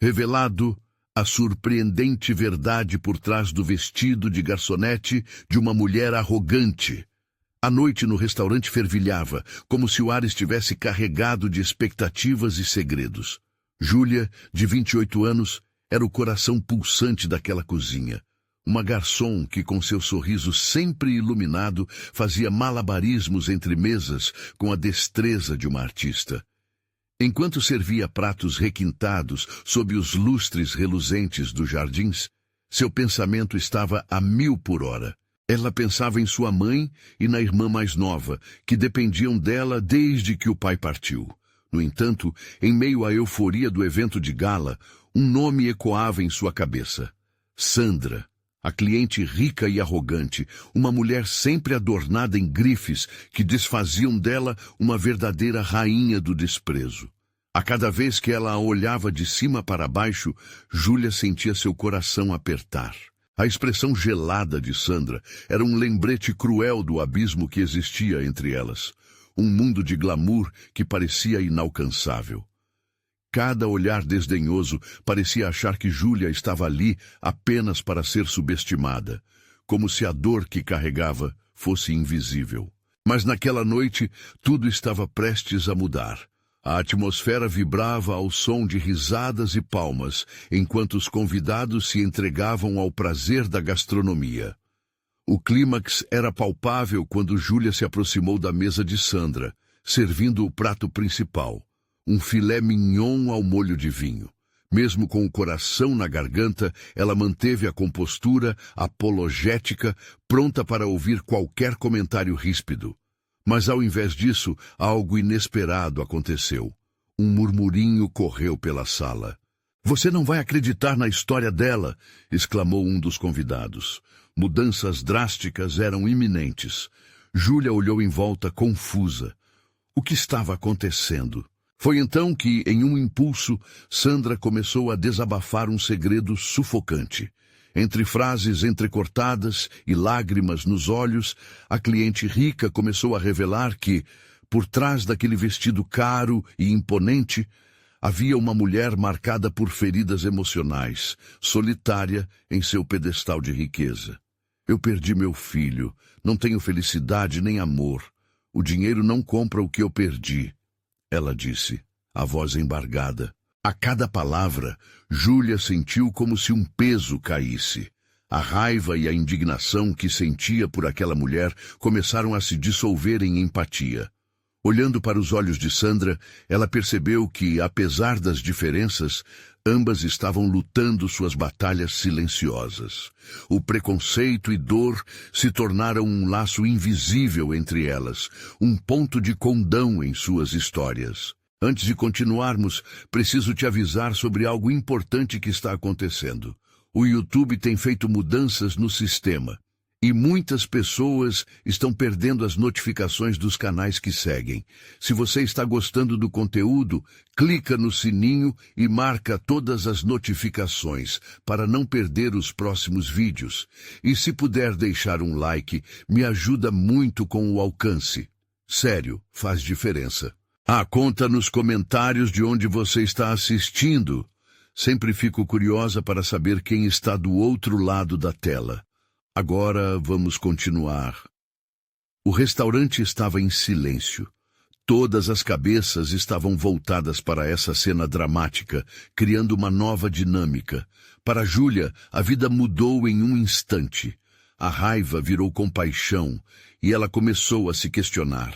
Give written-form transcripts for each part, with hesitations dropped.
revelado a surpreendente verdade por trás do vestido de garçonete de uma mulher arrogante. A noite no restaurante fervilhava, como se o ar estivesse carregado de expectativas e segredos. Júlia, de 28 anos, era o coração pulsante daquela cozinha. Uma garçom que, com seu sorriso sempre iluminado, fazia malabarismos entre mesas com a destreza de uma artista. Enquanto servia pratos requintados sob os lustres reluzentes dos jardins, seu pensamento estava a 1000 por hora. Ela pensava em sua mãe e na irmã mais nova, que dependiam dela desde que o pai partiu. No entanto, em meio à euforia do evento de gala, um nome ecoava em sua cabeça. Sandra, a cliente rica e arrogante, uma mulher sempre adornada em grifes que desfaziam dela uma verdadeira rainha do desprezo. A cada vez que ela a olhava de cima para baixo, Júlia sentia seu coração apertar. A expressão gelada de Sandra era um lembrete cruel do abismo que existia entre elas. Um mundo de glamour que parecia inalcançável. Cada olhar desdenhoso parecia achar que Júlia estava ali apenas para ser subestimada, como se a dor que carregava fosse invisível. Mas naquela noite tudo estava prestes a mudar. A atmosfera vibrava ao som de risadas e palmas, enquanto os convidados se entregavam ao prazer da gastronomia. O clímax era palpável quando Júlia se aproximou da mesa de Sandra, servindo o prato principal, um filé mignon ao molho de vinho. Mesmo com o coração na garganta, ela manteve a compostura apologética, pronta para ouvir qualquer comentário ríspido. Mas ao invés disso, algo inesperado aconteceu. Um murmurinho correu pela sala. "Você não vai acreditar na história dela!" exclamou um dos convidados. Mudanças drásticas eram iminentes. Júlia olhou em volta confusa. O que estava acontecendo? Foi então que, em um impulso, Sandra começou a desabafar um segredo sufocante. Entre frases entrecortadas e lágrimas nos olhos, a cliente rica começou a revelar que, por trás daquele vestido caro e imponente, havia uma mulher marcada por feridas emocionais, solitária em seu pedestal de riqueza. "Eu perdi meu filho, não tenho felicidade nem amor. O dinheiro não compra o que eu perdi", ela disse, a voz embargada. A cada palavra, Júlia sentiu como se um peso caísse. A raiva e a indignação que sentia por aquela mulher começaram a se dissolver em empatia. Olhando para os olhos de Sandra, ela percebeu que, apesar das diferenças, ambas estavam lutando suas batalhas silenciosas. O preconceito e dor se tornaram um laço invisível entre elas, um ponto de condão em suas histórias. "Antes de continuarmos, preciso te avisar sobre algo importante que está acontecendo. O YouTube tem feito mudanças no sistema, e muitas pessoas estão perdendo as notificações dos canais que seguem. Se você está gostando do conteúdo, clica no sininho e marca todas as notificações para não perder os próximos vídeos. E se puder deixar um like, me ajuda muito com o alcance. Sério, faz diferença. Conta nos comentários de onde você está assistindo. Sempre fico curiosa para saber quem está do outro lado da tela. Agora vamos continuar. O restaurante estava em silêncio. Todas as cabeças estavam voltadas para essa cena dramática, criando uma nova dinâmica. Para Júlia, a vida mudou em um instante. A raiva virou compaixão e ela começou a se questionar.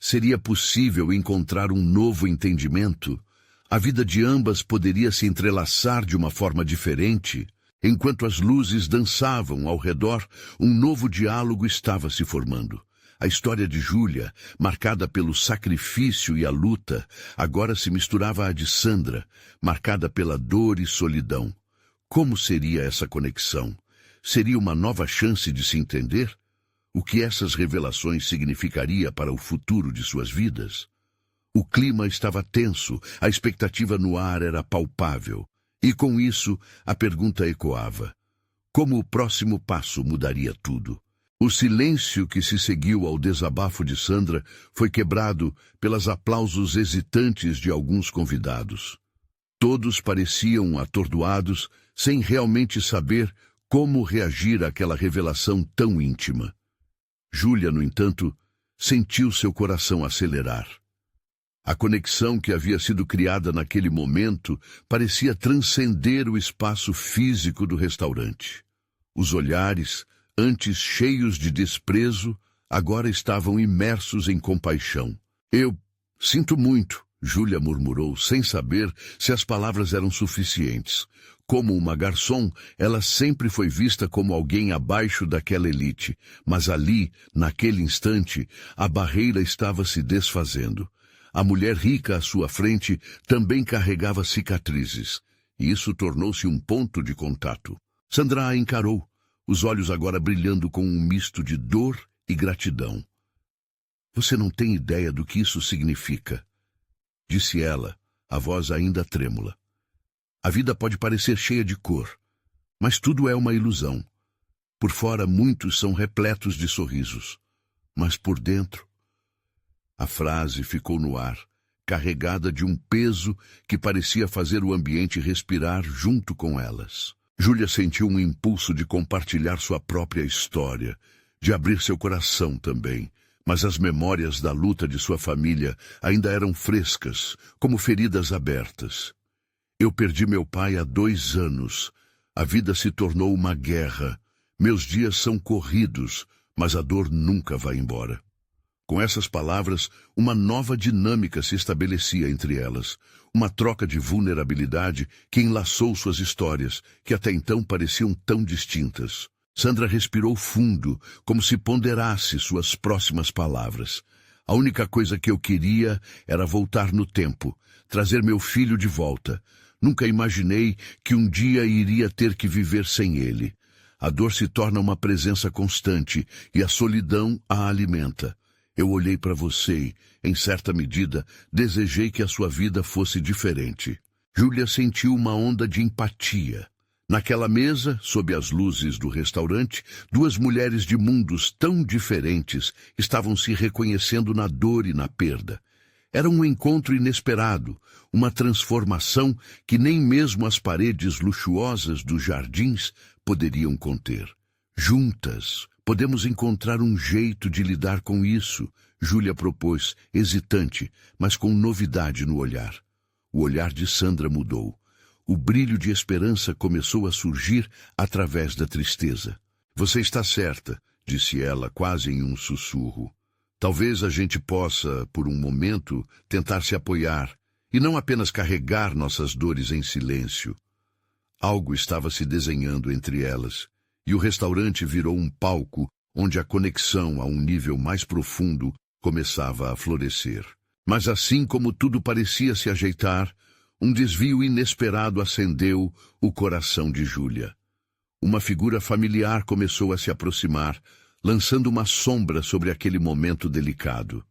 Seria possível encontrar um novo entendimento? A vida de ambas poderia se entrelaçar de uma forma diferente? Enquanto as luzes dançavam ao redor, um novo diálogo estava se formando. A história de Júlia, marcada pelo sacrifício e a luta, agora se misturava à de Sandra, marcada pela dor e solidão. Como seria essa conexão? Seria uma nova chance de se entender? O que essas revelações significaria para o futuro de suas vidas? O clima estava tenso, a expectativa no ar era palpável. E com isso, a pergunta ecoava. Como o próximo passo mudaria tudo? O silêncio que se seguiu ao desabafo de Sandra foi quebrado pelos aplausos hesitantes de alguns convidados. Todos pareciam atordoados, sem realmente saber como reagir àquela revelação tão íntima. Júlia, no entanto, sentiu seu coração acelerar. A conexão que havia sido criada naquele momento parecia transcender o espaço físico do restaurante. Os olhares, antes cheios de desprezo, agora estavam imersos em compaixão. Eu sinto muito, Júlia murmurou, sem saber se as palavras eram suficientes. Como uma garçom, ela sempre foi vista como alguém abaixo daquela elite, mas ali, naquele instante, a barreira estava se desfazendo. A mulher rica à sua frente também carregava cicatrizes, e isso tornou-se um ponto de contato. Sandra a encarou, os olhos agora brilhando com um misto de dor e gratidão. Você não tem ideia do que isso significa, disse ela, a voz ainda trêmula. A vida pode parecer cheia de cor, mas tudo é uma ilusão. Por fora muitos são repletos de sorrisos, mas por dentro... A frase ficou no ar, carregada de um peso que parecia fazer o ambiente respirar junto com elas. Júlia sentiu um impulso de compartilhar sua própria história, de abrir seu coração também, mas as memórias da luta de sua família ainda eram frescas, como feridas abertas. Eu perdi meu pai há 2 anos. A vida se tornou uma guerra. Meus dias são corridos, mas a dor nunca vai embora. Com essas palavras, uma nova dinâmica se estabelecia entre elas, uma troca de vulnerabilidade que enlaçou suas histórias, que até então pareciam tão distintas. Sandra respirou fundo, como se ponderasse suas próximas palavras. A única coisa que eu queria era voltar no tempo, trazer meu filho de volta. Nunca imaginei que um dia iria ter que viver sem ele. A dor se torna uma presença constante e a solidão a alimenta. Eu olhei para você e, em certa medida, desejei que a sua vida fosse diferente. Júlia sentiu uma onda de empatia. Naquela mesa, sob as luzes do restaurante, 2 mulheres de mundos tão diferentes estavam se reconhecendo na dor e na perda. Era um encontro inesperado, uma transformação que nem mesmo as paredes luxuosas dos jardins poderiam conter. Juntas, podemos encontrar um jeito de lidar com isso, Júlia propôs, hesitante, mas com novidade no olhar. O olhar de Sandra mudou. O brilho de esperança começou a surgir através da tristeza. Você está certa, disse ela, quase em um sussurro. Talvez a gente possa, por um momento, tentar se apoiar, e não apenas carregar nossas dores em silêncio. Algo estava se desenhando entre elas, e o restaurante virou um palco onde a conexão a um nível mais profundo começava a florescer. Mas assim como tudo parecia se ajeitar, um desvio inesperado acendeu o coração de Júlia. Uma figura familiar começou a se aproximar, lançando uma sombra sobre aquele momento delicado.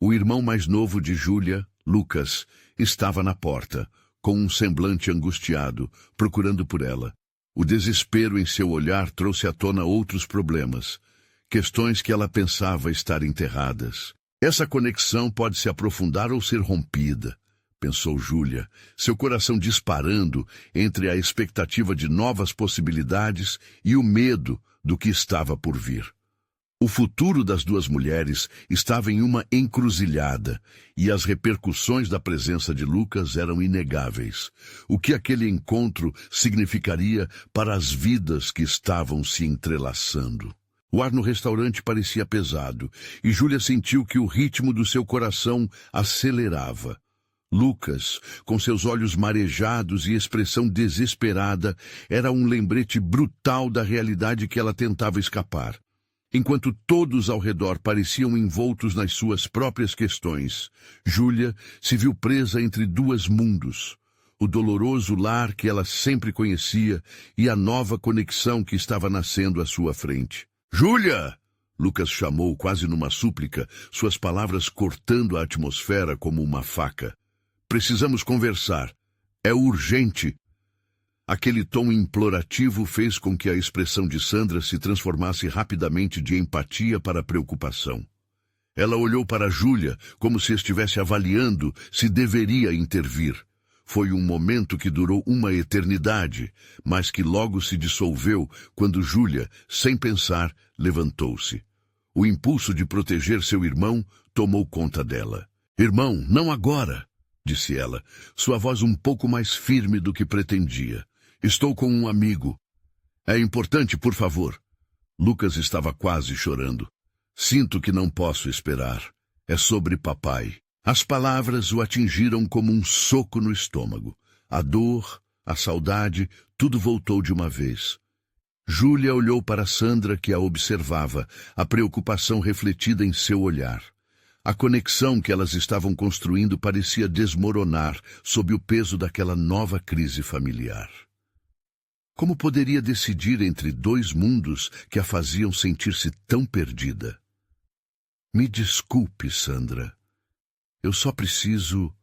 O irmão mais novo de Júlia, Lucas, estava na porta, com um semblante angustiado, procurando por ela. O desespero em seu olhar trouxe à tona outros problemas, questões que ela pensava estar enterradas. Essa conexão pode se aprofundar ou ser rompida, pensou Júlia, seu coração disparando entre a expectativa de novas possibilidades e o medo do que estava por vir. O futuro das 2 mulheres estava em uma encruzilhada, e as repercussões da presença de Lucas eram inegáveis. O que aquele encontro significaria para as vidas que estavam se entrelaçando? O ar no restaurante parecia pesado, e Júlia sentiu que o ritmo do seu coração acelerava. Lucas, com seus olhos marejados e expressão desesperada, era um lembrete brutal da realidade que ela tentava escapar. Enquanto todos ao redor pareciam envoltos nas suas próprias questões, Júlia se viu presa entre 2 mundos. O doloroso lar que ela sempre conhecia e a nova conexão que estava nascendo à sua frente. «Júlia!» Lucas chamou quase numa súplica, suas palavras cortando a atmosfera como uma faca. «Precisamos conversar. É urgente!» Aquele tom implorativo fez com que a expressão de Sandra se transformasse rapidamente de empatia para preocupação. Ela olhou para Júlia como se estivesse avaliando se deveria intervir. Foi um momento que durou uma eternidade, mas que logo se dissolveu quando Júlia, sem pensar, levantou-se. O impulso de proteger seu irmão tomou conta dela. "Irmão, não agora", disse ela, sua voz um pouco mais firme do que pretendia. "Estou com um amigo. É importante, por favor." Lucas estava quase chorando. "Sinto que não posso esperar. É sobre papai." As palavras o atingiram como um soco no estômago. A dor, a saudade, tudo voltou de uma vez. Júlia olhou para Sandra, que a observava, a preocupação refletida em seu olhar. A conexão que elas estavam construindo parecia desmoronar sob o peso daquela nova crise familiar. Como poderia decidir entre dois mundos que a faziam sentir-se tão perdida? "Me desculpe, Sandra. Eu só preciso..."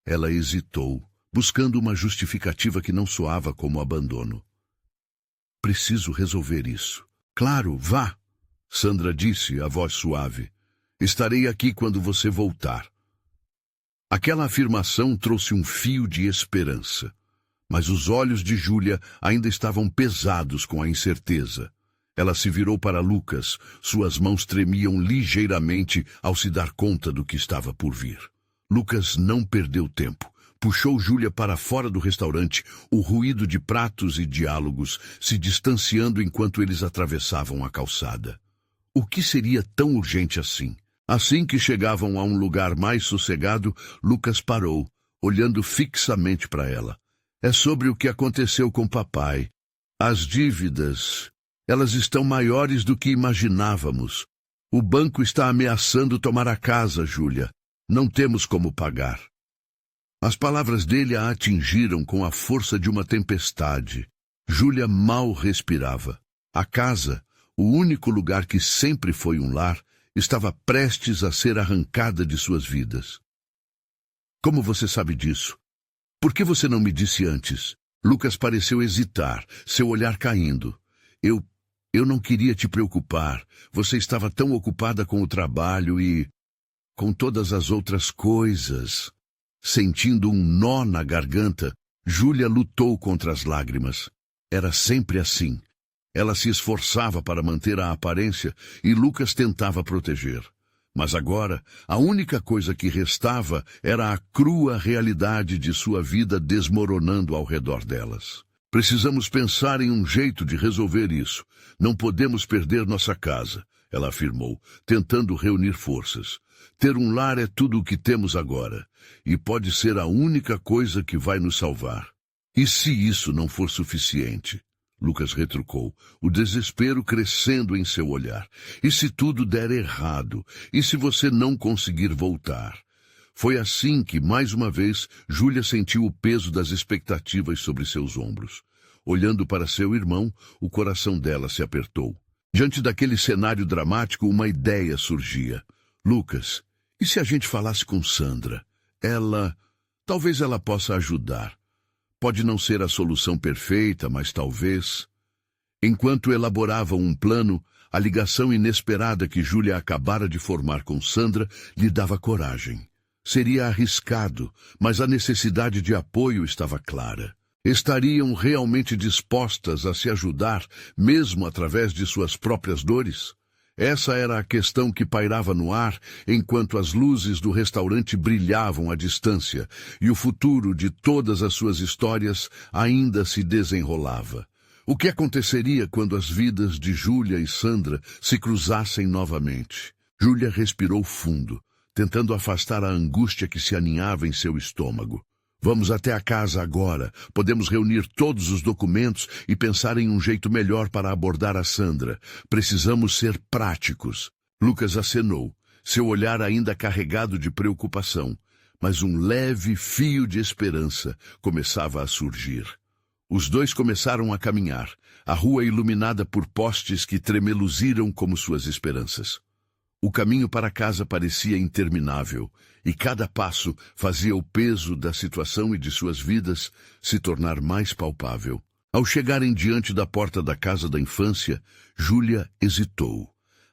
Ela hesitou, buscando uma justificativa que não soava como abandono. "Preciso resolver isso." "Claro, vá", Sandra disse, a voz suave. "Estarei aqui quando você voltar." Aquela afirmação trouxe um fio de esperança, mas os olhos de Júlia ainda estavam pesados com a incerteza. Ela se virou para Lucas, suas mãos tremiam ligeiramente ao se dar conta do que estava por vir. Lucas não perdeu tempo. Puxou Júlia para fora do restaurante, o ruído de pratos e diálogos se distanciando enquanto eles atravessavam a calçada. O que seria tão urgente assim? Assim que chegavam a um lugar mais sossegado, Lucas parou, olhando fixamente para ela. "É sobre o que aconteceu com papai. As dívidas... Elas estão maiores do que imaginávamos. O banco está ameaçando tomar a casa, Júlia. Não temos como pagar." As palavras dele a atingiram com a força de uma tempestade. Júlia mal respirava. A casa, o único lugar que sempre foi um lar, estava prestes a ser arrancada de suas vidas. "Como você sabe disso? Por que você não me disse antes?" Lucas pareceu hesitar, seu olhar caindo. Eu não queria te preocupar. Você estava tão ocupada com o trabalho e... com todas as outras coisas." Sentindo um nó na garganta, Júlia lutou contra as lágrimas. Era sempre assim. Ela se esforçava para manter a aparência e Lucas tentava proteger. Mas agora, a única coisa que restava era a crua realidade de sua vida desmoronando ao redor delas. "Precisamos pensar em um jeito de resolver isso. Não podemos perder nossa casa", ela afirmou, tentando reunir forças. "Ter um lar é tudo o que temos agora, e pode ser a única coisa que vai nos salvar." "E se isso não for suficiente?" Lucas retrucou, o desespero crescendo em seu olhar. "E se tudo der errado? E se você não conseguir voltar?" Foi assim que, mais uma vez, Júlia sentiu o peso das expectativas sobre seus ombros. Olhando para seu irmão, o coração dela se apertou. Diante daquele cenário dramático, uma ideia surgia. "Lucas, e se a gente falasse com Sandra? Talvez ela possa ajudar. Pode não ser a solução perfeita, mas talvez..." Enquanto elaboravam um plano, a ligação inesperada que Júlia acabara de formar com Sandra lhe dava coragem. Seria arriscado, mas a necessidade de apoio estava clara. Estariam realmente dispostas a se ajudar, mesmo através de suas próprias dores? Essa era a questão que pairava no ar, enquanto as luzes do restaurante brilhavam à distância, e o futuro de todas as suas histórias ainda se desenrolava. O que aconteceria quando as vidas de Júlia e Sandra se cruzassem novamente? Júlia respirou fundo, tentando afastar a angústia que se aninhava em seu estômago. "Vamos até a casa agora. Podemos reunir todos os documentos e pensar em um jeito melhor para abordar a Sandra. Precisamos ser práticos." Lucas acenou, seu olhar ainda carregado de preocupação, mas um leve fio de esperança começava a surgir. Os dois começaram a caminhar, a rua iluminada por postes que tremeluziram como suas esperanças. O caminho para casa parecia interminável, e cada passo fazia o peso da situação e de suas vidas se tornar mais palpável. Ao chegarem diante da porta da casa da infância, Júlia hesitou.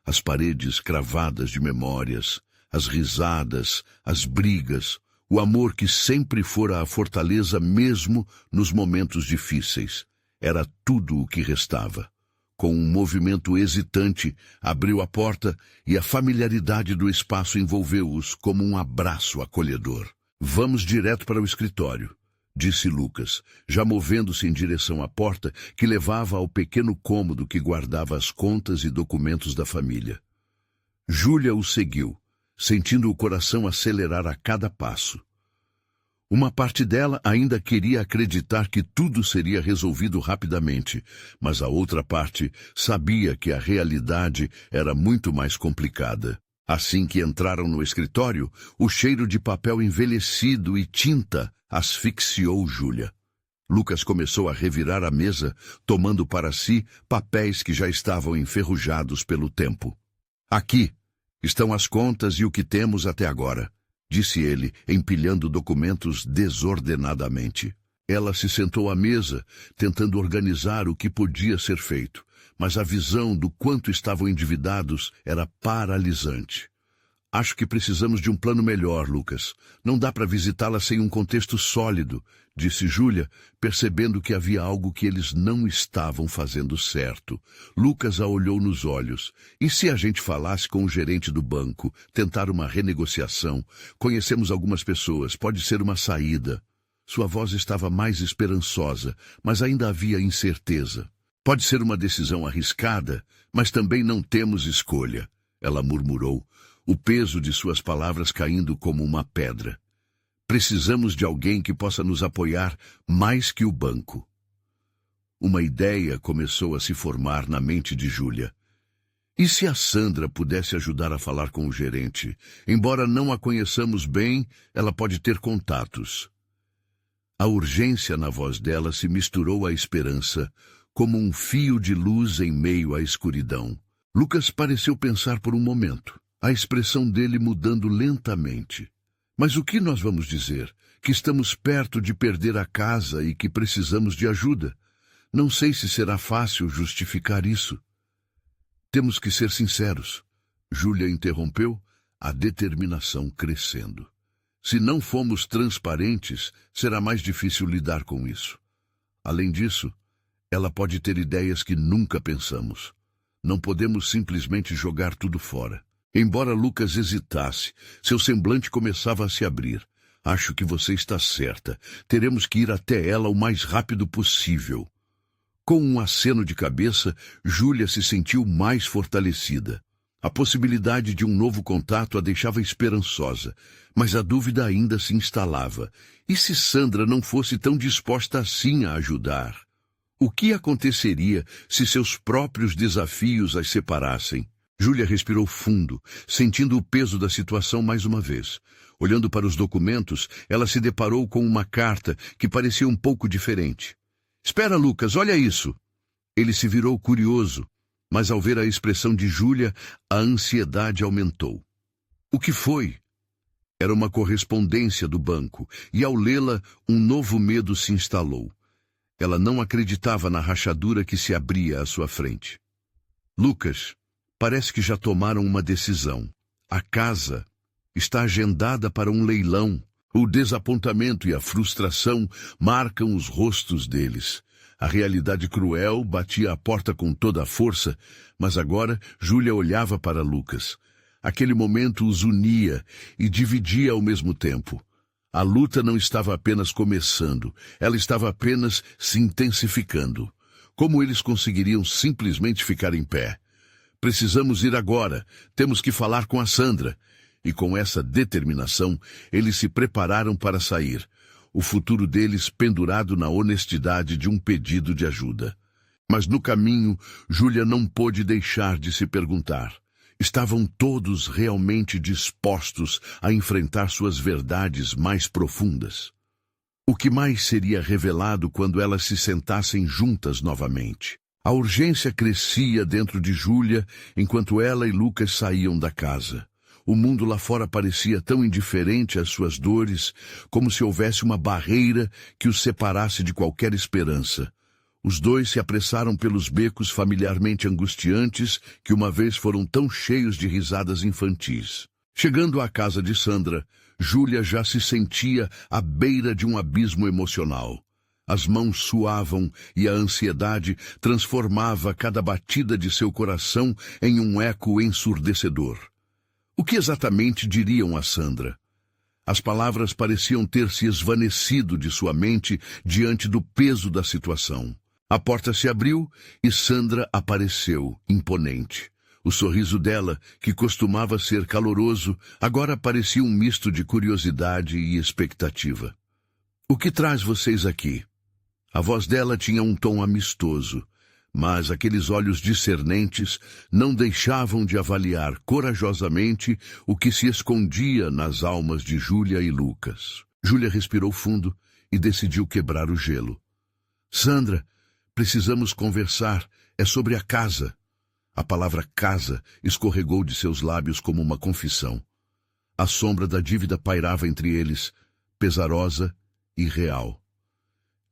As paredes cravadas de memórias, as risadas, as brigas, O amor que sempre fora a fortaleza mesmo nos momentos difíceis. Era tudo o que restava. Com um movimento hesitante, abriu a porta e a familiaridade do espaço envolveu-os como um abraço acolhedor. Vamos direto para o escritório, disse Lucas, já movendo-se em direção à porta que levava ao pequeno cômodo que guardava as contas e documentos da família. Júlia o seguiu, sentindo o coração acelerar a cada passo. Uma parte dela ainda queria acreditar que tudo seria resolvido rapidamente, mas a outra parte sabia que a realidade era muito mais complicada. Assim que entraram no escritório, o cheiro de papel envelhecido e tinta asfixiou Júlia. Lucas começou a revirar a mesa, tomando para si papéis que já estavam enferrujados pelo tempo. Aqui estão as contas e o que temos até agora, disse ele, empilhando documentos desordenadamente. Ela se sentou à mesa, tentando organizar o que podia ser feito, mas a visão do quanto estavam endividados era paralisante. Acho que precisamos de um plano melhor, Lucas. Não dá para visitá-la sem um contexto sólido, disse Júlia, percebendo que havia algo que eles não estavam fazendo certo. Lucas a olhou nos olhos. E se a gente falasse com o gerente do banco, tentar uma renegociação? Conhecemos algumas pessoas, pode ser uma saída. Sua voz estava mais esperançosa, mas ainda havia incerteza. Pode ser uma decisão arriscada, mas também não temos escolha, ela murmurou, o peso de suas palavras caindo como uma pedra. Precisamos de alguém que possa nos apoiar mais que o banco. Uma ideia começou a se formar na mente de Júlia. E se a Sandra pudesse ajudar a falar com o gerente? Embora não a conheçamos bem, ela pode ter contatos. A urgência na voz dela se misturou à esperança, como um fio de luz em meio à escuridão. Lucas pareceu pensar por um momento, a expressão dele mudando lentamente. Mas o que nós vamos dizer? Que estamos perto de perder a casa e que precisamos de ajuda. Não sei se será fácil justificar isso. Temos que ser sinceros. Júlia interrompeu, a determinação crescendo. Se não formos transparentes, será mais difícil lidar com isso. Além disso, ela pode ter ideias que nunca pensamos. Não podemos simplesmente jogar tudo fora. Embora Lucas hesitasse, seu semblante começava a se abrir. Acho que você está certa. Teremos que ir até ela o mais rápido possível. Com um aceno de cabeça, Júlia se sentiu mais fortalecida. A possibilidade de um novo contato a deixava esperançosa, mas a dúvida ainda se instalava. E se Sandra não fosse tão disposta assim a ajudar? O que aconteceria se seus próprios desafios as separassem? Júlia respirou fundo, sentindo o peso da situação mais uma vez. Olhando para os documentos, ela se deparou com uma carta que parecia um pouco diferente. Espera, Lucas, olha isso! Ele se virou curioso, mas ao ver a expressão de Júlia, a ansiedade aumentou. O que foi? Era uma correspondência do banco, e ao lê-la, um novo medo se instalou. Ela não acreditava na rachadura que se abria à sua frente. Lucas, parece que já tomaram uma decisão. A casa está agendada para um leilão. O desapontamento e a frustração marcam os rostos deles. A realidade cruel batia a porta com toda a força, mas agora Júlia olhava para Lucas. Aquele momento os unia e dividia ao mesmo tempo. A luta não estava apenas começando, ela estava apenas se intensificando. Como eles conseguiriam simplesmente ficar em pé? Precisamos ir agora, temos que falar com a Sandra. E com essa determinação, eles se prepararam para sair, o futuro deles pendurado na honestidade de um pedido de ajuda. Mas no caminho, Júlia não pôde deixar de se perguntar. Estavam todos realmente dispostos a enfrentar suas verdades mais profundas? O que mais seria revelado quando elas se sentassem juntas novamente? A urgência crescia dentro de Júlia enquanto ela e Lucas saíam da casa. O mundo lá fora parecia tão indiferente às suas dores, como se houvesse uma barreira que os separasse de qualquer esperança. Os dois se apressaram pelos becos familiarmente angustiantes que uma vez foram tão cheios de risadas infantis. Chegando à casa de Sandra, Júlia já se sentia à beira de um abismo emocional. As mãos suavam e a ansiedade transformava cada batida de seu coração em um eco ensurdecedor. O que exatamente diriam a Sandra? As palavras pareciam ter se esvanecido de sua mente diante do peso da situação. A porta se abriu e Sandra apareceu, imponente. O sorriso dela, que costumava ser caloroso, agora parecia um misto de curiosidade e expectativa. "O que traz vocês aqui?" A voz dela tinha um tom amistoso, mas aqueles olhos discernentes não deixavam de avaliar corajosamente o que se escondia nas almas de Júlia e Lucas. Júlia respirou fundo e decidiu quebrar o gelo. "Sandra, precisamos conversar. É sobre a casa." A palavra casa escorregou de seus lábios como uma confissão. A sombra da dívida pairava entre eles, pesarosa e real.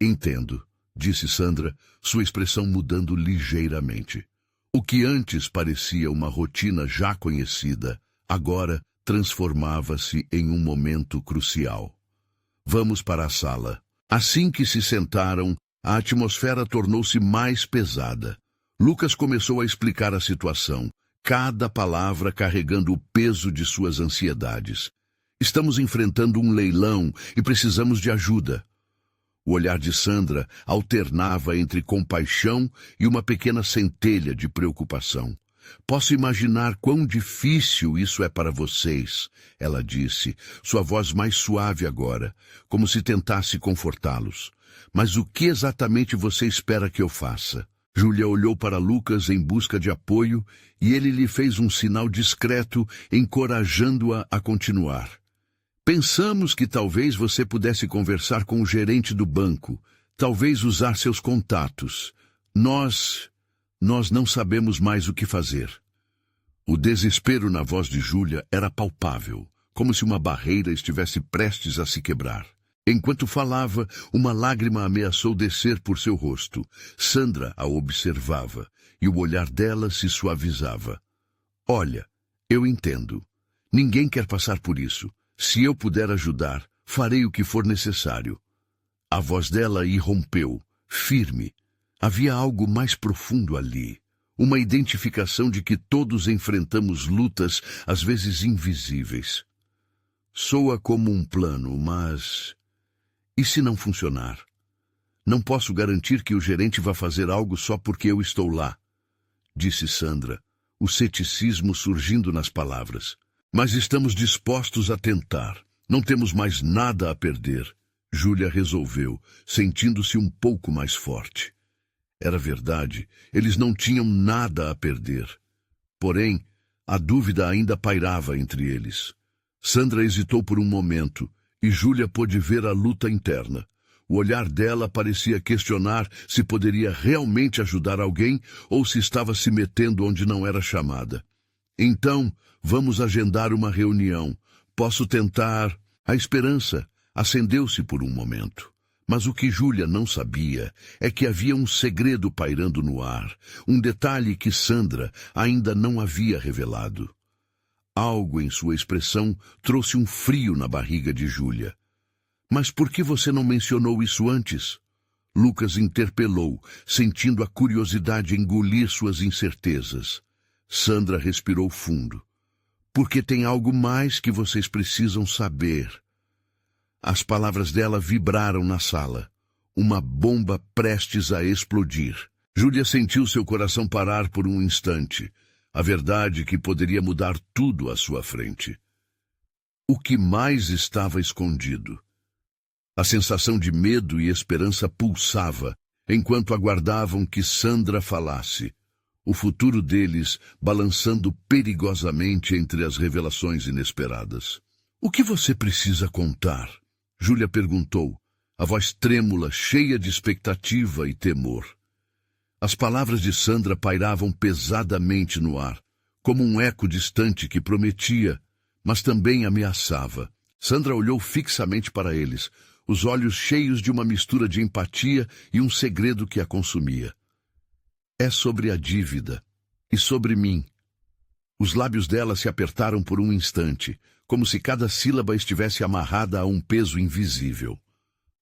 "Entendo", disse Sandra, sua expressão mudando ligeiramente. O que antes parecia uma rotina já conhecida, agora transformava-se em um momento crucial. "Vamos para a sala." Assim que se sentaram, a atmosfera tornou-se mais pesada. Lucas começou a explicar a situação, cada palavra carregando o peso de suas ansiedades. "Estamos enfrentando um leilão e precisamos de ajuda." O olhar de Sandra alternava entre compaixão e uma pequena centelha de preocupação. "Posso imaginar quão difícil isso é para vocês", ela disse, sua voz mais suave agora, como se tentasse confortá-los. "Mas o que exatamente você espera que eu faça?" Júlia olhou para Lucas em busca de apoio e ele lhe fez um sinal discreto, encorajando-a a continuar. "Pensamos que talvez você pudesse conversar com o gerente do banco, talvez usar seus contatos. Nós não sabemos mais o que fazer." O desespero na voz de Júlia era palpável, como se uma barreira estivesse prestes a se quebrar. Enquanto falava, uma lágrima ameaçou descer por seu rosto. Sandra a observava, e o olhar dela se suavizava. "Olha, eu entendo. Ninguém quer passar por isso. Se eu puder ajudar, farei o que for necessário." A voz dela irrompeu, firme. Havia algo mais profundo ali. Uma identificação de que todos enfrentamos lutas, às vezes invisíveis. "Soa como um plano, mas... e se não funcionar? Não posso garantir que o gerente vá fazer algo só porque eu estou lá", disse Sandra, o ceticismo surgindo nas palavras. "Mas estamos dispostos a tentar. Não temos mais nada a perder", Júlia resolveu, sentindo-se um pouco mais forte. Era verdade, eles não tinham nada a perder. Porém, a dúvida ainda pairava entre eles. Sandra hesitou por um momento, e Júlia pôde ver a luta interna. O olhar dela parecia questionar se poderia realmente ajudar alguém ou se estava se metendo onde não era chamada. "Então, vamos agendar uma reunião. Posso tentar..." A esperança acendeu-se por um momento. Mas o que Júlia não sabia é que havia um segredo pairando no ar, um detalhe que Sandra ainda não havia revelado. Algo em sua expressão trouxe um frio na barriga de Júlia. "Mas por que você não mencionou isso antes?" Lucas interpelou, sentindo a curiosidade engolir suas incertezas. Sandra respirou fundo. "Porque tem algo mais que vocês precisam saber." As palavras dela vibraram na sala. Uma bomba prestes a explodir. Júlia sentiu seu coração parar por um instante. A verdade que poderia mudar tudo à sua frente. O que mais estava escondido? A sensação de medo e esperança pulsava, enquanto aguardavam que Sandra falasse. O futuro deles balançando perigosamente entre as revelações inesperadas. "O que você precisa contar?" Júlia perguntou, a voz trêmula, cheia de expectativa e temor. As palavras de Sandra pairavam pesadamente no ar, como um eco distante que prometia, mas também ameaçava. Sandra olhou fixamente para eles, os olhos cheios de uma mistura de empatia e um segredo que a consumia. "É sobre a dívida. E sobre mim." Os lábios dela se apertaram por um instante, como se cada sílaba estivesse amarrada a um peso invisível.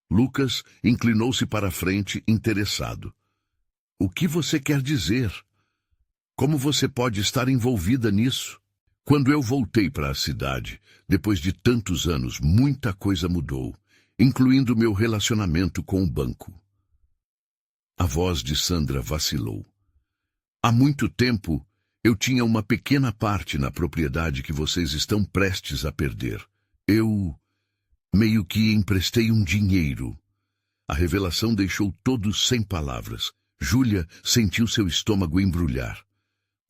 Lucas inclinou-se para a frente, interessado. O que você quer dizer? Como você pode estar envolvida nisso? Quando eu voltei para a cidade, depois de tantos anos, muita coisa mudou, incluindo meu relacionamento com o banco. A voz de Sandra vacilou. Há muito tempo, eu tinha uma pequena parte na propriedade que vocês estão prestes a perder. Eu meio que emprestei um dinheiro. A revelação deixou todos sem palavras. Júlia sentiu seu estômago embrulhar.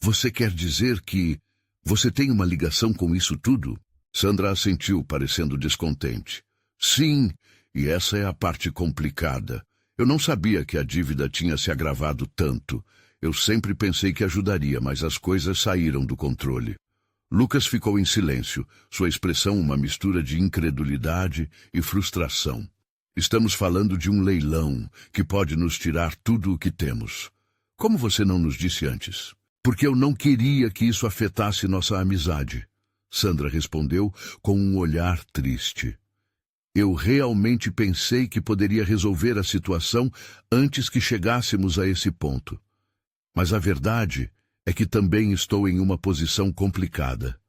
Você quer dizer que você tem uma ligação com isso tudo? Sandra assentiu, parecendo descontente. Sim, e essa é a parte complicada. Eu não sabia que a dívida tinha se agravado tanto. Eu sempre pensei que ajudaria, mas as coisas saíram do controle. Lucas ficou em silêncio, sua expressão uma mistura de incredulidade e frustração. Estamos falando de um leilão que pode nos tirar tudo o que temos. Como você não nos disse antes? Porque eu não queria que isso afetasse nossa amizade. Sandra respondeu com um olhar triste. Eu realmente pensei que poderia resolver a situação antes que chegássemos a esse ponto. Mas a verdade é que também estou em uma posição complicada.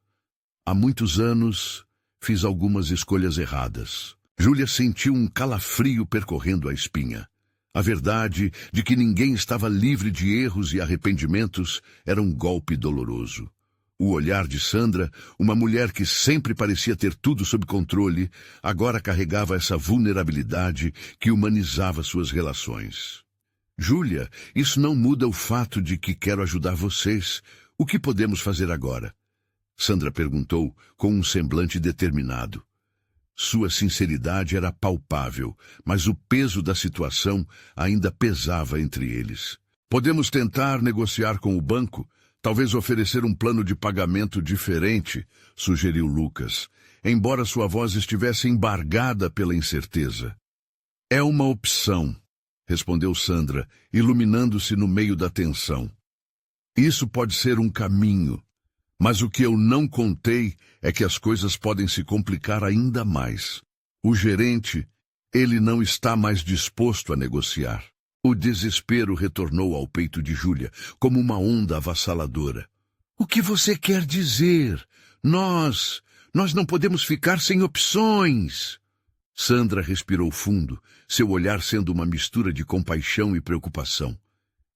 Há muitos anos, fiz algumas escolhas erradas. Júlia sentiu um calafrio percorrendo a espinha. A verdade de que ninguém estava livre de erros e arrependimentos era um golpe doloroso. O olhar de Sandra, uma mulher que sempre parecia ter tudo sob controle, agora carregava essa vulnerabilidade que humanizava suas relações. Júlia, isso não muda o fato de que quero ajudar vocês. O que podemos fazer agora? Sandra perguntou com um semblante determinado. Sua sinceridade era palpável, mas o peso da situação ainda pesava entre eles. Podemos tentar negociar com o banco? Talvez oferecer um plano de pagamento diferente, sugeriu Lucas, embora sua voz estivesse embargada pela incerteza. É uma opção, respondeu Sandra, iluminando-se no meio da tensão. Isso pode ser um caminho, mas o que eu não contei é que as coisas podem se complicar ainda mais. O gerente, ele não está mais disposto a negociar. O desespero retornou ao peito de Júlia, como uma onda avassaladora. O que você quer dizer? Nós não podemos ficar sem opções. Sandra respirou fundo, seu olhar sendo uma mistura de compaixão e preocupação.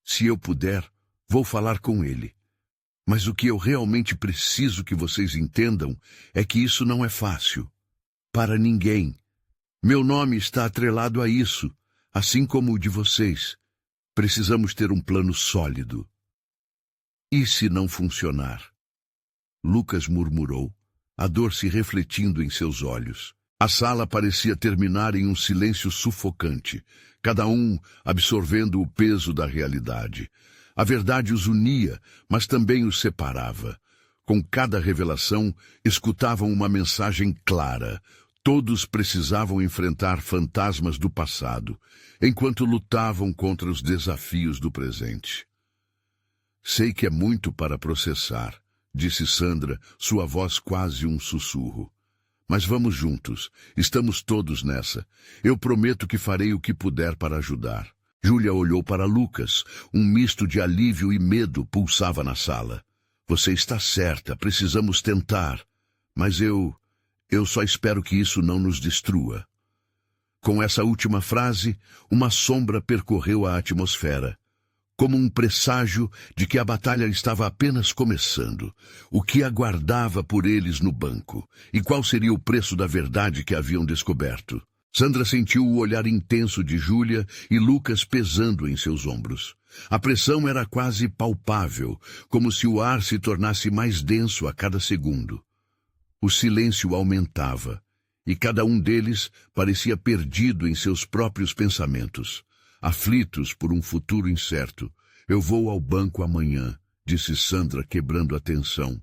Se eu puder, vou falar com ele. Mas o que eu realmente preciso que vocês entendam é que isso não é fácil. Para ninguém. Meu nome está atrelado a isso, assim como o de vocês. Precisamos ter um plano sólido. E se não funcionar? Lucas murmurou, a dor se refletindo em seus olhos. A sala parecia terminar em um silêncio sufocante, cada um absorvendo o peso da realidade. A verdade os unia, mas também os separava. Com cada revelação, escutavam uma mensagem clara. Todos precisavam enfrentar fantasmas do passado, enquanto lutavam contra os desafios do presente. Sei que é muito para processar, disse Sandra, sua voz quase um sussurro. Mas vamos juntos, estamos todos nessa. Eu prometo que farei o que puder para ajudar. Júlia olhou para Lucas. Um misto de alívio e medo pulsava na sala. Você está certa, precisamos tentar. Mas eu só espero que isso não nos destrua. Com essa última frase, uma sombra percorreu a atmosfera, como um presságio de que a batalha estava apenas começando. O que aguardava por eles no banco? E qual seria o preço da verdade que haviam descoberto? Sandra sentiu o olhar intenso de Júlia e Lucas pesando em seus ombros. A pressão era quase palpável, como se o ar se tornasse mais denso a cada segundo. O silêncio aumentava, e cada um deles parecia perdido em seus próprios pensamentos, aflitos por um futuro incerto. Eu vou ao banco amanhã, disse Sandra, quebrando a tensão.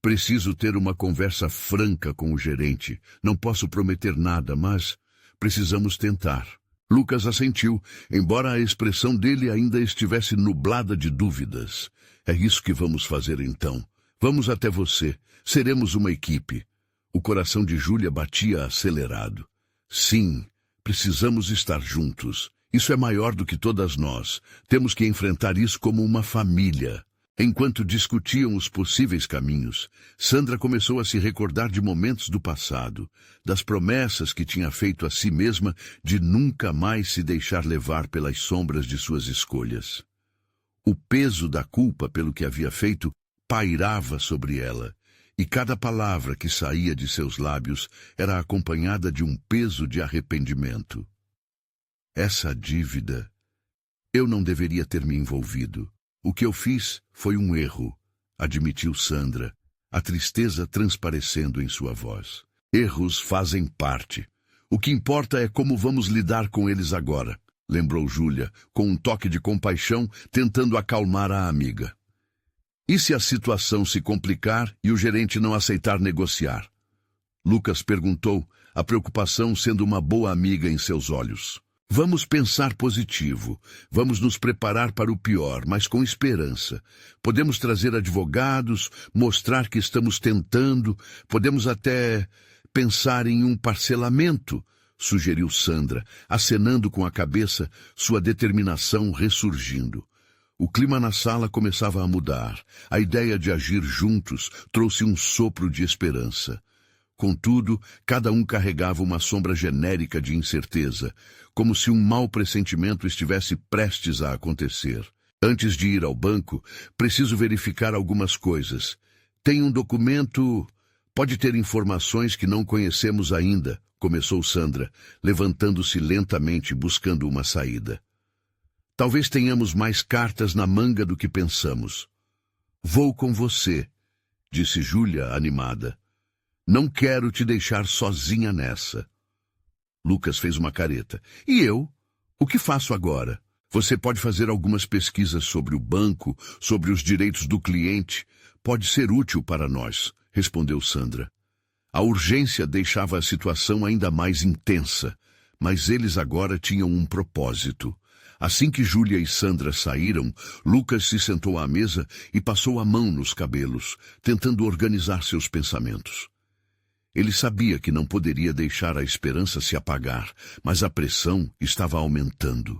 Preciso ter uma conversa franca com o gerente. Não posso prometer nada, mas precisamos tentar. Lucas assentiu, embora a expressão dele ainda estivesse nublada de dúvidas. É isso que vamos fazer então. Vamos até você. Seremos uma equipe. O coração de Júlia batia acelerado. Sim, precisamos estar juntos. Isso é maior do que todas nós. Temos que enfrentar isso como uma família. Enquanto discutiam os possíveis caminhos, Sandra começou a se recordar de momentos do passado, das promessas que tinha feito a si mesma de nunca mais se deixar levar pelas sombras de suas escolhas. O peso da culpa pelo que havia feito pairava sobre ela, e cada palavra que saía de seus lábios era acompanhada de um peso de arrependimento. Essa dívida. Eu não deveria ter me envolvido. O que eu fiz foi um erro, admitiu Sandra, a tristeza transparecendo em sua voz. Erros fazem parte. O que importa é como vamos lidar com eles agora, lembrou Júlia, com um toque de compaixão, tentando acalmar a amiga. E se a situação se complicar e o gerente não aceitar negociar? Lucas perguntou, a preocupação sendo uma boa amiga em seus olhos. Vamos pensar positivo, vamos nos preparar para o pior, mas com esperança. Podemos trazer advogados, mostrar que estamos tentando, podemos até pensar em um parcelamento, sugeriu Sandra, acenando com a cabeça, sua determinação ressurgindo. O clima na sala começava a mudar. A ideia de agir juntos trouxe um sopro de esperança. Contudo, cada um carregava uma sombra genérica de incerteza, como se um mau pressentimento estivesse prestes a acontecer. Antes de ir ao banco, preciso verificar algumas coisas. Tem um documento... Pode ter informações que não conhecemos ainda, começou Sandra, levantando-se lentamente, buscando uma saída. Talvez tenhamos mais cartas na manga do que pensamos. Vou com você, disse Júlia, animada. Não quero te deixar sozinha nessa. Lucas fez uma careta. E eu? O que faço agora? Você pode fazer algumas pesquisas sobre o banco, sobre os direitos do cliente. Pode ser útil para nós, respondeu Sandra. A urgência deixava a situação ainda mais intensa, mas eles agora tinham um propósito. Assim que Júlia e Sandra saíram, Lucas se sentou à mesa e passou a mão nos cabelos, tentando organizar seus pensamentos. Ele sabia que não poderia deixar a esperança se apagar, mas a pressão estava aumentando.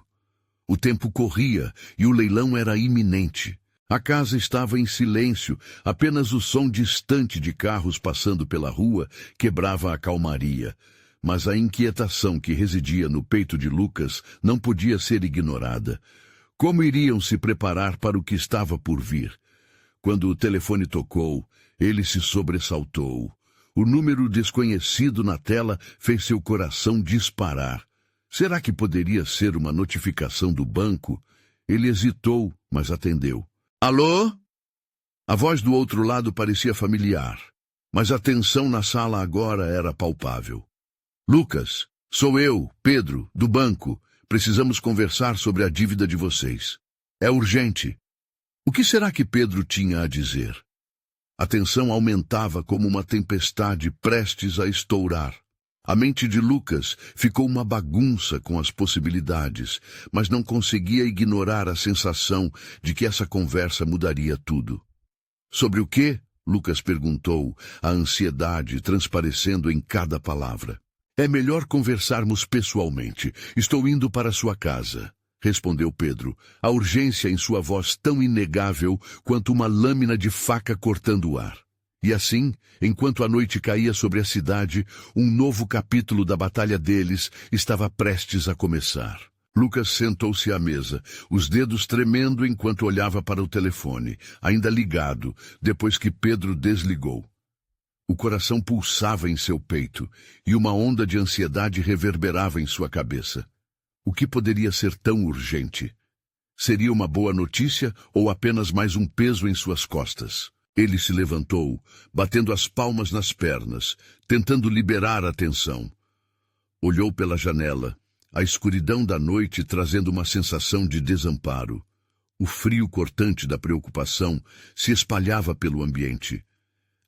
O tempo corria e o leilão era iminente. A casa estava em silêncio, apenas o som distante de carros passando pela rua quebrava a calmaria. Mas a inquietação que residia no peito de Lucas não podia ser ignorada. Como iriam se preparar para o que estava por vir? Quando o telefone tocou, ele se sobressaltou. O número desconhecido na tela fez seu coração disparar. Será que poderia ser uma notificação do banco? Ele hesitou, mas atendeu. Alô? A voz do outro lado parecia familiar, mas a tensão na sala agora era palpável. Lucas, sou eu, Pedro, do banco. Precisamos conversar sobre a dívida de vocês. É urgente. O que será que Pedro tinha a dizer? A tensão aumentava como uma tempestade prestes a estourar. A mente de Lucas ficou uma bagunça com as possibilidades, mas não conseguia ignorar a sensação de que essa conversa mudaria tudo. Sobre o quê? Lucas perguntou, a ansiedade transparecendo em cada palavra. É melhor conversarmos pessoalmente. Estou indo para sua casa, respondeu Pedro, a urgência em sua voz tão inegável quanto uma lâmina de faca cortando o ar. E assim, enquanto a noite caía sobre a cidade, um novo capítulo da batalha deles estava prestes a começar. Lucas sentou-se à mesa, os dedos tremendo enquanto olhava para o telefone, ainda ligado, depois que Pedro desligou. O coração pulsava em seu peito, e uma onda de ansiedade reverberava em sua cabeça. O que poderia ser tão urgente? Seria uma boa notícia ou apenas mais um peso em suas costas? Ele se levantou, batendo as palmas nas pernas, tentando liberar a tensão. Olhou pela janela, a escuridão da noite trazendo uma sensação de desamparo. O frio cortante da preocupação se espalhava pelo ambiente.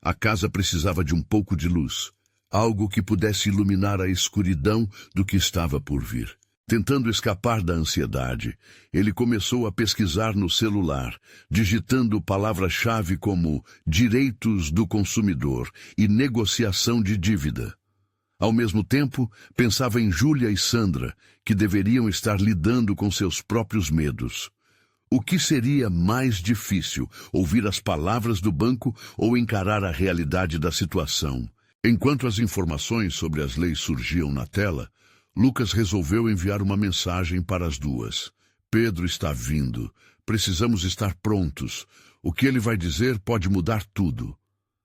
A casa precisava de um pouco de luz, algo que pudesse iluminar a escuridão do que estava por vir. Tentando escapar da ansiedade, ele começou a pesquisar no celular, digitando palavras-chave como direitos do consumidor e negociação de dívida. Ao mesmo tempo, pensava em Júlia e Sandra, que deveriam estar lidando com seus próprios medos. O que seria mais difícil, ouvir as palavras do banco ou encarar a realidade da situação? Enquanto as informações sobre as leis surgiam na tela, Lucas resolveu enviar uma mensagem para as duas. Pedro está vindo. Precisamos estar prontos. O que ele vai dizer pode mudar tudo.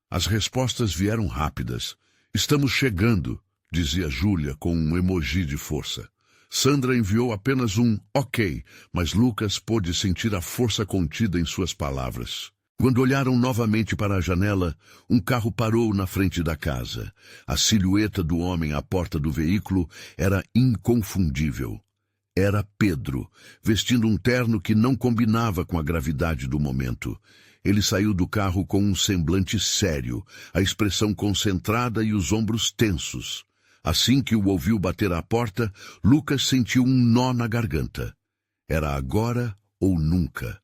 As respostas vieram rápidas. Estamos chegando, dizia Júlia com um emoji de força. Sandra enviou apenas um ok, mas Lucas pôde sentir a força contida em suas palavras. Quando olharam novamente para a janela, um carro parou na frente da casa. A silhueta do homem à porta do veículo era inconfundível. Era Pedro, vestindo um terno que não combinava com a gravidade do momento. Ele saiu do carro com um semblante sério, a expressão concentrada e os ombros tensos. Assim que o ouviu bater à porta, Lucas sentiu um nó na garganta. Era agora ou nunca.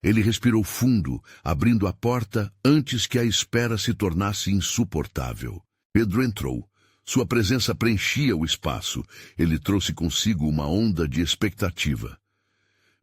Ele respirou fundo, abrindo a porta antes que a espera se tornasse insuportável. Pedro entrou. Sua presença preenchia o espaço. Ele trouxe consigo uma onda de expectativa.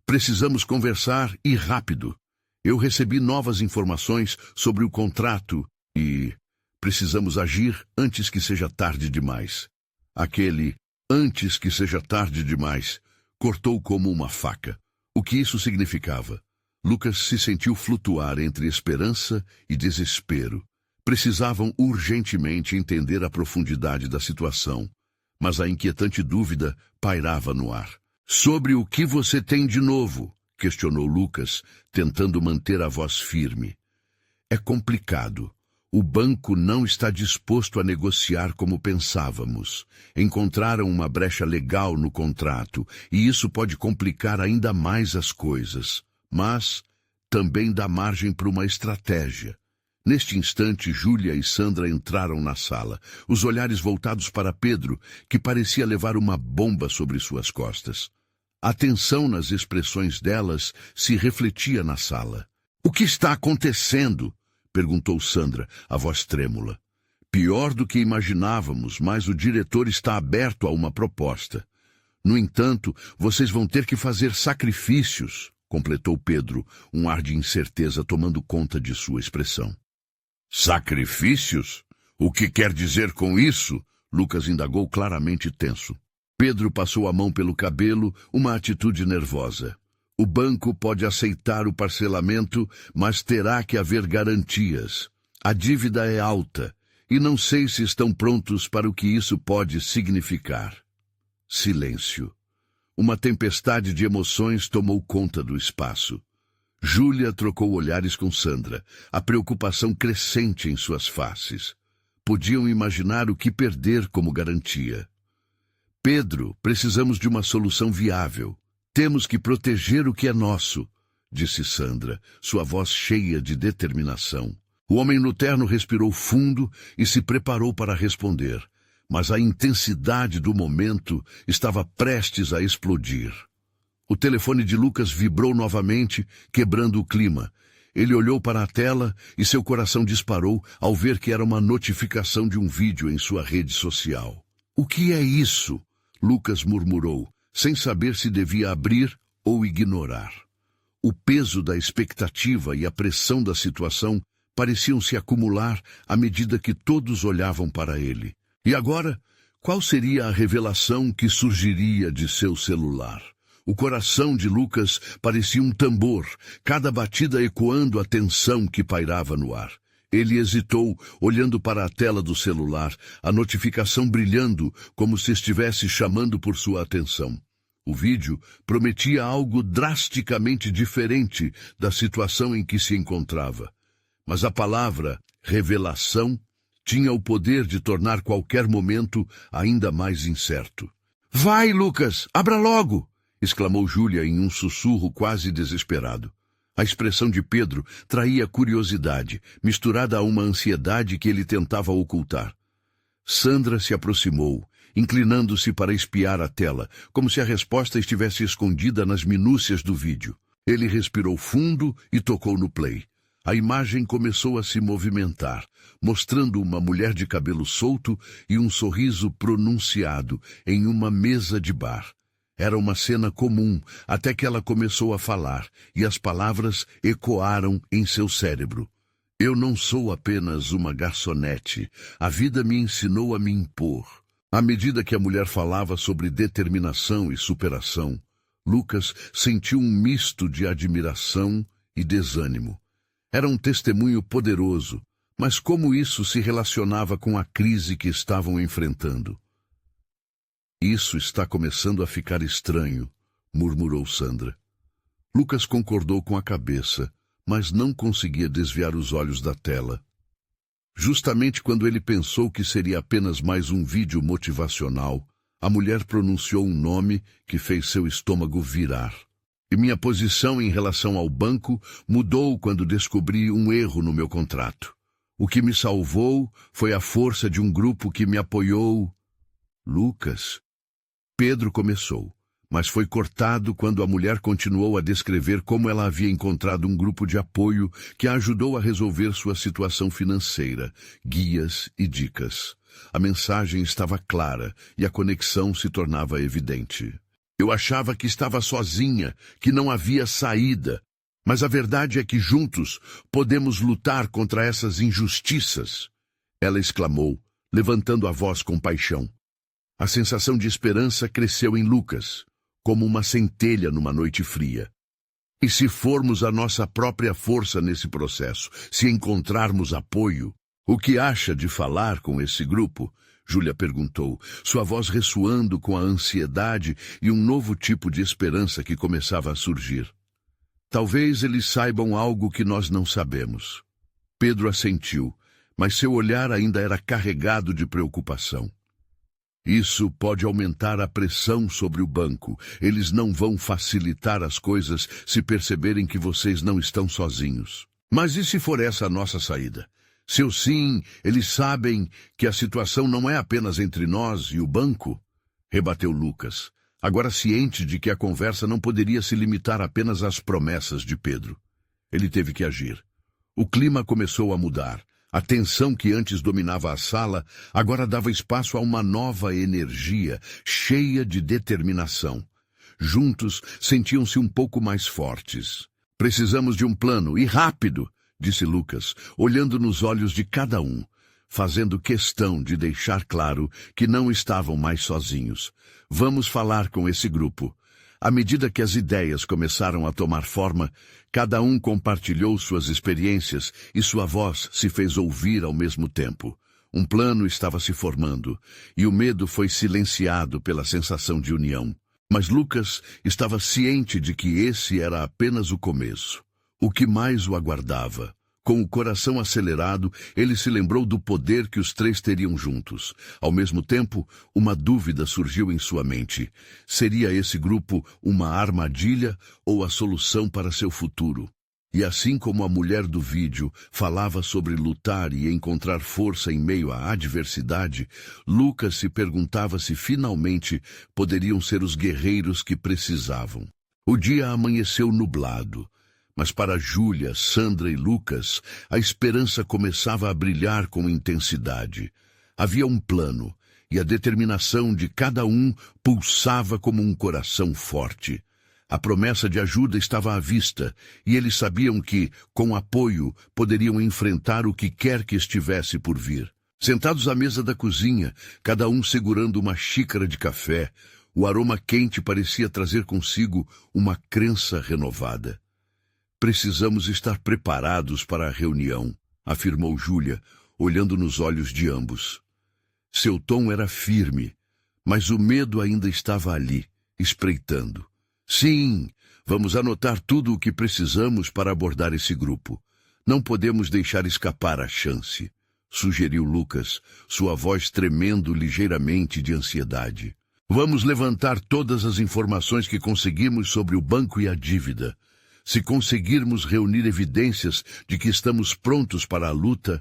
Precisamos conversar e rápido. Eu recebi novas informações sobre o contrato e precisamos agir antes que seja tarde demais. Aquele antes que seja tarde demais cortou como uma faca. O que isso significava? Lucas se sentiu flutuar entre esperança e desespero. Precisavam urgentemente entender a profundidade da situação, mas a inquietante dúvida pairava no ar. Sobre o que você tem de novo? Questionou Lucas, tentando manter a voz firme. É complicado. O banco não está disposto a negociar como pensávamos. Encontraram uma brecha legal no contrato, e isso pode complicar ainda mais as coisas. Mas também dá margem para uma estratégia. Neste instante, Júlia e Sandra entraram na sala, os olhares voltados para Pedro, que parecia levar uma bomba sobre suas costas. A tensão nas expressões delas se refletia na sala. "O que está acontecendo?" perguntou Sandra, a voz trêmula. "Pior do que imaginávamos, mas o diretor está aberto a uma proposta. No entanto, vocês vão ter que fazer sacrifícios", completou Pedro, um ar de incerteza tomando conta de sua expressão. "Sacrifícios? O que quer dizer com isso?" Lucas indagou, claramente tenso. Pedro passou a mão pelo cabelo, uma atitude nervosa. "O banco pode aceitar o parcelamento, mas terá que haver garantias. A dívida é alta, e não sei se estão prontos para o que isso pode significar." Silêncio. Uma tempestade de emoções tomou conta do espaço. Júlia trocou olhares com Sandra, a preocupação crescente em suas faces. Podiam imaginar o que perder como garantia. "Pedro, precisamos de uma solução viável. Temos que proteger o que é nosso", disse Sandra, sua voz cheia de determinação. O homem no terno respirou fundo e se preparou para responder. Mas a intensidade do momento estava prestes a explodir. O telefone de Lucas vibrou novamente, quebrando o clima. Ele olhou para a tela e seu coração disparou ao ver que era uma notificação de um vídeo em sua rede social. "O que é isso?" Lucas murmurou, sem saber se devia abrir ou ignorar. O peso da expectativa e a pressão da situação pareciam se acumular à medida que todos olhavam para ele. E agora, qual seria a revelação que surgiria de seu celular? O coração de Lucas parecia um tambor, cada batida ecoando a tensão que pairava no ar. Ele hesitou, olhando para a tela do celular, a notificação brilhando como se estivesse chamando por sua atenção. O vídeo prometia algo drasticamente diferente da situação em que se encontrava. Mas a palavra revelação tinha o poder de tornar qualquer momento ainda mais incerto. "Vai, Lucas, abra logo!" exclamou Júlia em um sussurro quase desesperado. A expressão de Pedro traía curiosidade, misturada a uma ansiedade que ele tentava ocultar. Sandra se aproximou, inclinando-se para espiar a tela, como se a resposta estivesse escondida nas minúcias do vídeo. Ele respirou fundo e tocou no play. A imagem começou a se movimentar, mostrando uma mulher de cabelo solto e um sorriso pronunciado em uma mesa de bar. Era uma cena comum, até que ela começou a falar, e as palavras ecoaram em seu cérebro. Eu não sou apenas uma garçonete. A vida me ensinou a me impor. À medida que a mulher falava sobre determinação e superação, Lucas sentiu um misto de admiração e desânimo. Era um testemunho poderoso, mas como isso se relacionava com a crise que estavam enfrentando? Isso está começando a ficar estranho, murmurou Sandra. Lucas concordou com a cabeça, mas não conseguia desviar os olhos da tela. Justamente quando ele pensou que seria apenas mais um vídeo motivacional, a mulher pronunciou um nome que fez seu estômago virar. E minha posição em relação ao banco mudou quando descobri um erro no meu contrato. O que me salvou foi a força de um grupo que me apoiou. Lucas. Pedro começou, mas foi cortado quando a mulher continuou a descrever como ela havia encontrado um grupo de apoio que a ajudou a resolver sua situação financeira, guias e dicas. A mensagem estava clara e a conexão se tornava evidente. Eu achava que estava sozinha, que não havia saída. Mas a verdade é que juntos podemos lutar contra essas injustiças. Ela exclamou, levantando a voz com paixão. A sensação de esperança cresceu em Lucas, como uma centelha numa noite fria. E se formos a nossa própria força nesse processo, se encontrarmos apoio, o que acha de falar com esse grupo? Júlia perguntou, sua voz ressoando com a ansiedade e um novo tipo de esperança que começava a surgir. Talvez eles saibam algo que nós não sabemos. Pedro assentiu, mas seu olhar ainda era carregado de preocupação. Isso pode aumentar a pressão sobre o banco. Eles não vão facilitar as coisas se perceberem que vocês não estão sozinhos. Mas e se for essa a nossa saída? Seu sim, eles sabem que a situação não é apenas entre nós e o banco? Rebateu Lucas, agora ciente de que a conversa não poderia se limitar apenas às promessas de Pedro. Ele teve que agir. O clima começou a mudar. A tensão que antes dominava a sala agora dava espaço a uma nova energia, cheia de determinação. Juntos, sentiam-se um pouco mais fortes. Precisamos de um plano, e rápido! Disse Lucas, olhando nos olhos de cada um, fazendo questão de deixar claro que não estavam mais sozinhos. Vamos falar com esse grupo. À medida que as ideias começaram a tomar forma, cada um compartilhou suas experiências e sua voz se fez ouvir ao mesmo tempo. Um plano estava se formando, e o medo foi silenciado pela sensação de união. Mas Lucas estava ciente de que esse era apenas o começo. O que mais o aguardava? Com o coração acelerado, ele se lembrou do poder que os três teriam juntos. Ao mesmo tempo, uma dúvida surgiu em sua mente. Seria esse grupo uma armadilha ou a solução para seu futuro? E assim como a mulher do vídeo falava sobre lutar e encontrar força em meio à adversidade, Lucas se perguntava se finalmente poderiam ser os guerreiros que precisavam. O dia amanheceu nublado. Mas para Júlia, Sandra e Lucas, a esperança começava a brilhar com intensidade. Havia um plano, e a determinação de cada um pulsava como um coração forte. A promessa de ajuda estava à vista, e eles sabiam que, com apoio, poderiam enfrentar o que quer que estivesse por vir. Sentados à mesa da cozinha, cada um segurando uma xícara de café, o aroma quente parecia trazer consigo uma crença renovada. Precisamos estar preparados para a reunião, afirmou Júlia, olhando nos olhos de ambos. Seu tom era firme, mas o medo ainda estava ali, espreitando. Sim, vamos anotar tudo o que precisamos para abordar esse grupo. Não podemos deixar escapar a chance, sugeriu Lucas, sua voz tremendo ligeiramente de ansiedade. Vamos levantar todas as informações que conseguimos sobre o banco e a dívida. Se conseguirmos reunir evidências de que estamos prontos para a luta,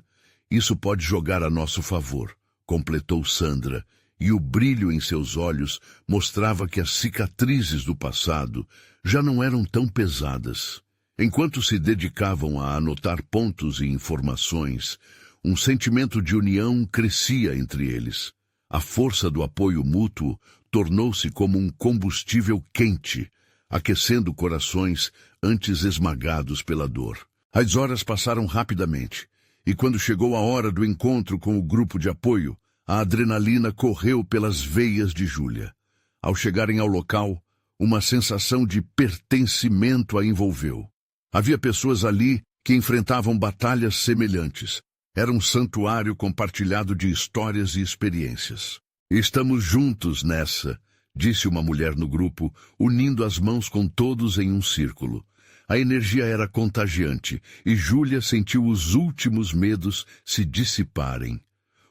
isso pode jogar a nosso favor, completou Sandra, e o brilho em seus olhos mostrava que as cicatrizes do passado já não eram tão pesadas. Enquanto se dedicavam a anotar pontos e informações, um sentimento de união crescia entre eles. A força do apoio mútuo tornou-se como um combustível quente, aquecendo corações antes esmagados pela dor. As horas passaram rapidamente, e quando chegou a hora do encontro com o grupo de apoio, a adrenalina correu pelas veias de Júlia. Ao chegarem ao local, uma sensação de pertencimento a envolveu. Havia pessoas ali que enfrentavam batalhas semelhantes. Era um santuário compartilhado de histórias e experiências. "Estamos juntos nessa", disse uma mulher no grupo, unindo as mãos com todos em um círculo. A energia era contagiante e Júlia sentiu os últimos medos se dissiparem.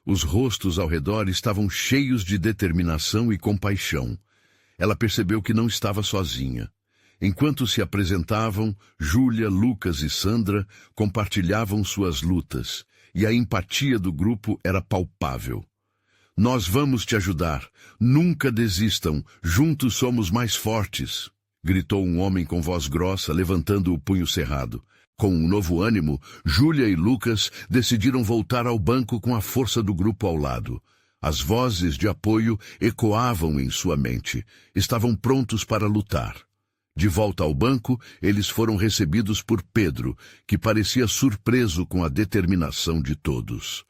Os rostos ao redor estavam cheios de determinação e compaixão. Ela percebeu que não estava sozinha. Enquanto se apresentavam, Júlia, Lucas e Sandra compartilhavam suas lutas, e a empatia do grupo era palpável. "Nós vamos te ajudar. Nunca desistam. Juntos somos mais fortes", gritou um homem com voz grossa, levantando o punho cerrado. Com um novo ânimo, Júlia e Lucas decidiram voltar ao banco com a força do grupo ao lado. As vozes de apoio ecoavam em sua mente. Estavam prontos para lutar. De volta ao banco, eles foram recebidos por Pedro, que parecia surpreso com a determinação de todos.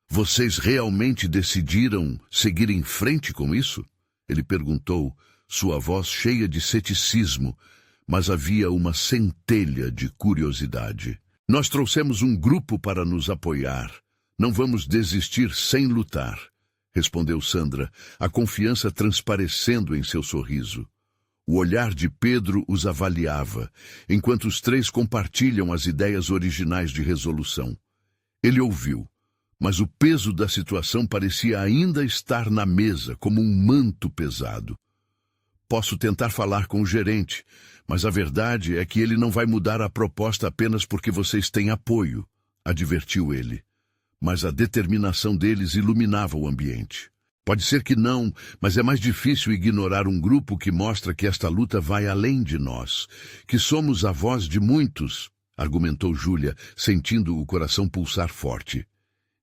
"Vocês realmente decidiram seguir em frente com isso?" ele perguntou, sua voz cheia de ceticismo, mas havia uma centelha de curiosidade. "Nós trouxemos um grupo para nos apoiar. Não vamos desistir sem lutar", respondeu Sandra, a confiança transparecendo em seu sorriso. O olhar de Pedro os avaliava, enquanto os três compartilham as ideias originais de resolução. Ele ouviu, mas o peso da situação parecia ainda estar na mesa, como um manto pesado. "Posso tentar falar com o gerente, mas a verdade é que ele não vai mudar a proposta apenas porque vocês têm apoio", advertiu ele. Mas a determinação deles iluminava o ambiente. "Pode ser que não, mas é mais difícil ignorar um grupo que mostra que esta luta vai além de nós, que somos a voz de muitos", argumentou Júlia, sentindo o coração pulsar forte.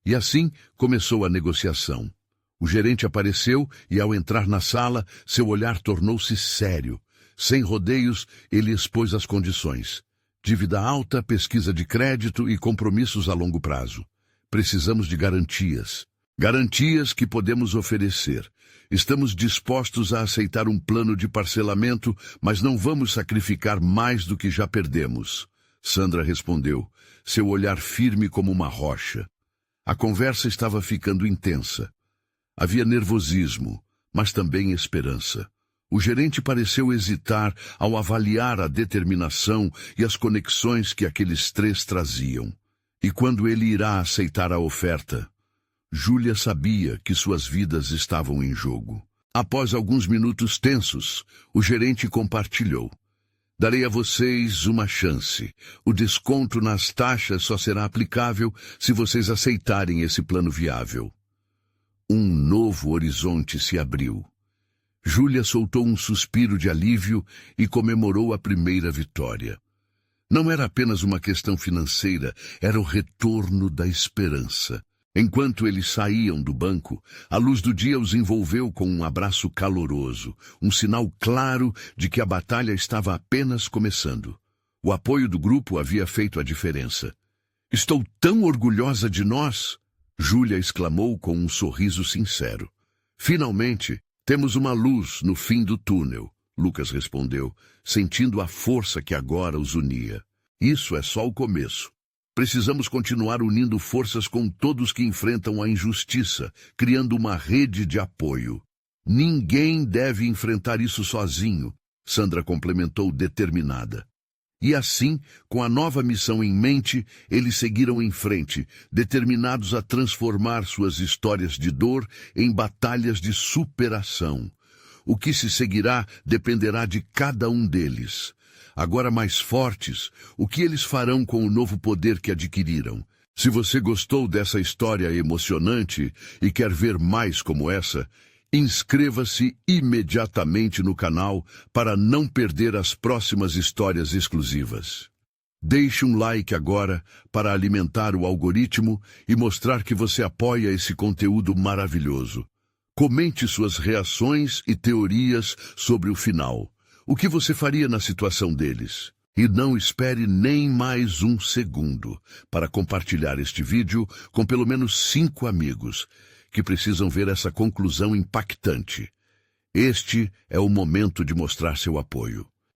E assim começou a negociação. O gerente apareceu e, ao entrar na sala, seu olhar tornou-se sério. Sem rodeios, ele expôs as condições: dívida alta, pesquisa de crédito e compromissos a longo prazo. "Precisamos de garantias. Garantias que podemos oferecer. Estamos dispostos a aceitar um plano de parcelamento, mas não vamos sacrificar mais do que já perdemos", Sandra respondeu, seu olhar firme como uma rocha. A conversa estava ficando intensa. Havia nervosismo, mas também esperança. O gerente pareceu hesitar ao avaliar a determinação e as conexões que aqueles três traziam. E quando ele irá aceitar a oferta? Júlia sabia que suas vidas estavam em jogo. Após alguns minutos tensos, o gerente compartilhou: "Darei a vocês uma chance. O desconto nas taxas só será aplicável se vocês aceitarem esse plano viável." Um novo horizonte se abriu. Júlia soltou um suspiro de alívio e comemorou a primeira vitória. Não era apenas uma questão financeira, era o retorno da esperança. Enquanto eles saíam do banco, a luz do dia os envolveu com um abraço caloroso, um sinal claro de que a batalha estava apenas começando. O apoio do grupo havia feito a diferença. "Estou tão orgulhosa de nós!" Júlia exclamou com um sorriso sincero. "Finalmente, temos uma luz no fim do túnel", Lucas respondeu, sentindo a força que agora os unia. "Isso é só o começo. Precisamos continuar unindo forças com todos que enfrentam a injustiça, criando uma rede de apoio." "Ninguém deve enfrentar isso sozinho", Sandra complementou determinada. E assim, com a nova missão em mente, eles seguiram em frente, determinados a transformar suas histórias de dor em batalhas de superação. O que se seguirá dependerá de cada um deles. Agora mais fortes, o que eles farão com o novo poder que adquiriram? Se você gostou dessa história emocionante e quer ver mais como essa, Inscreva-se imediatamente no canal para não perder as próximas histórias exclusivas. Deixe um like agora para alimentar o algoritmo e mostrar que você apoia esse conteúdo maravilhoso. Comente suas reações e teorias sobre o final. O que você faria na situação deles? E não espere nem mais um segundo para compartilhar este vídeo com pelo menos 5 amigos que precisam ver essa conclusão impactante. Este é o momento de mostrar seu apoio.